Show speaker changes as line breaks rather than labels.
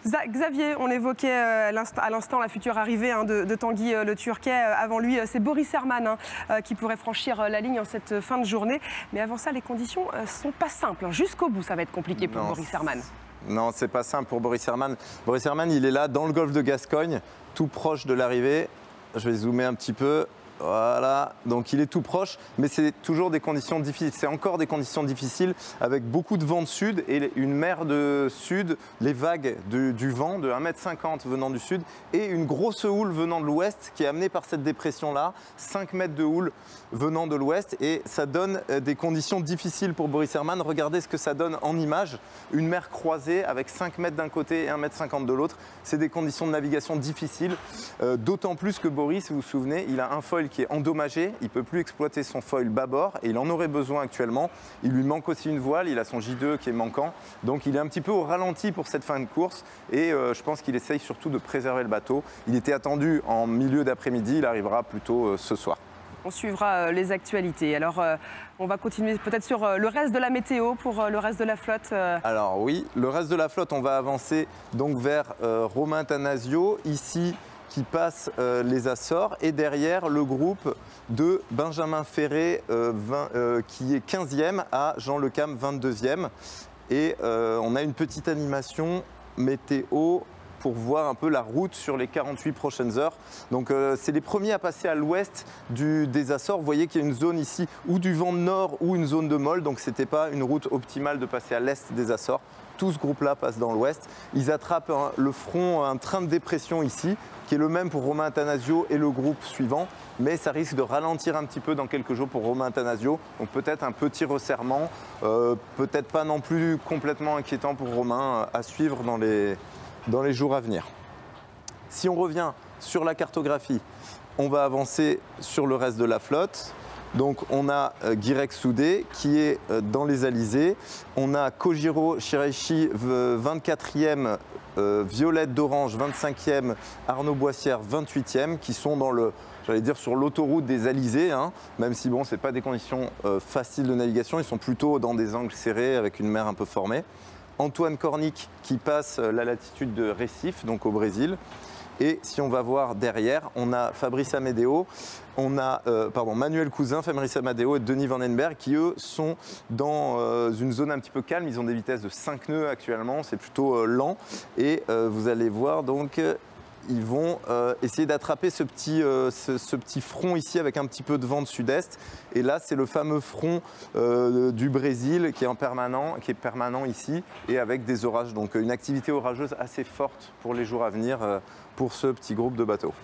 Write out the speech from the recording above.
Xavier, on évoquait à l'instant la future arrivée de Tanguy le Turquet. Avant lui, c'est Boris Herrmann qui pourrait franchir la ligne en cette fin de journée. Mais avant ça, les conditions ne sont pas simples. Jusqu'au bout, ça va être compliqué pour Boris Herrmann.
Non, c'est pas simple pour Boris Herrmann. Boris Herrmann, il est là dans le golfe de Gascogne, tout proche de l'arrivée. Je vais zoomer un petit peu. Voilà, donc il est tout proche, mais c'est toujours des conditions difficiles. C'est encore des conditions difficiles avec beaucoup de vent de sud et une mer de sud, les vagues du vent de 1,50 m venant du sud et une grosse houle venant de l'ouest qui est amenée par cette dépression-là, 5 mètres de houle venant de l'ouest et ça donne des conditions difficiles pour Boris Herrmann. Regardez ce que ça donne en image, une mer croisée avec 5 mètres d'un côté et 1,50 m de l'autre. C'est des conditions de navigation difficiles, d'autant plus que Boris, vous vous souvenez, il a un foil qui est endommagé, il ne peut plus exploiter son foil bâbord et il en aurait besoin actuellement. Il lui manque aussi une voile, il a son J2 qui est manquant, donc il est un petit peu au ralenti pour cette fin de course et je pense qu'il essaye surtout de préserver le bateau. Il était attendu en milieu d'après-midi, il arrivera plutôt ce soir.
On suivra les actualités. Alors, on va continuer peut-être sur le reste de la météo pour le reste de la flotte.
Alors oui, le reste de la flotte, on va avancer donc vers Romain Thanasio, ici qui passe les Açores et derrière le groupe de Benjamin Ferré qui est 15e à Jean Le Cam 22e. Et on a une petite animation météo pour voir un peu la route sur les 48 prochaines heures. Donc c'est les premiers à passer à l'ouest des Açores. Vous voyez qu'il y a une zone ici ou du vent de nord ou une zone de molle, donc ce n'était pas une route optimale de passer à l'est des Açores. Tout ce groupe-là passe dans l'ouest. Ils attrapent le front, un train de dépression ici, qui est le même pour Romain Thanasio et le groupe suivant, mais ça risque de ralentir un petit peu dans quelques jours pour Romain Thanasio. Donc peut-être un petit resserrement, peut-être pas non plus complètement inquiétant pour Romain à suivre dans les jours à venir. Si on revient sur la cartographie, on va avancer sur le reste de la flotte. Donc on a Guirec Soudé qui est dans les Alizés. On a Kojiro Shiraishi 24e, Violette d'Orange 25e, Arnaud Boissière 28e qui sont dans sur l'autoroute des Alizés, hein, même si bon, c'est pas des conditions faciles de navigation, ils sont plutôt dans des angles serrés avec une mer un peu formée. Antoine Cornic qui passe la latitude de Recife, donc au Brésil. Et si on va voir derrière, on a Fabrice Amédéo, on a Manuel Cousin, Fabrice Amédéo et Denis Vandenberg qui eux sont dans une zone un petit peu calme. Ils ont des vitesses de 5 nœuds actuellement, c'est plutôt lent. Et vous allez voir donc, ils vont essayer d'attraper ce petit front ici avec un petit peu de vent de sud-est. Et là, c'est le fameux front du Brésil qui est permanent ici et avec des orages. Donc une activité orageuse assez forte pour les jours à venir pour ce petit groupe de bateaux.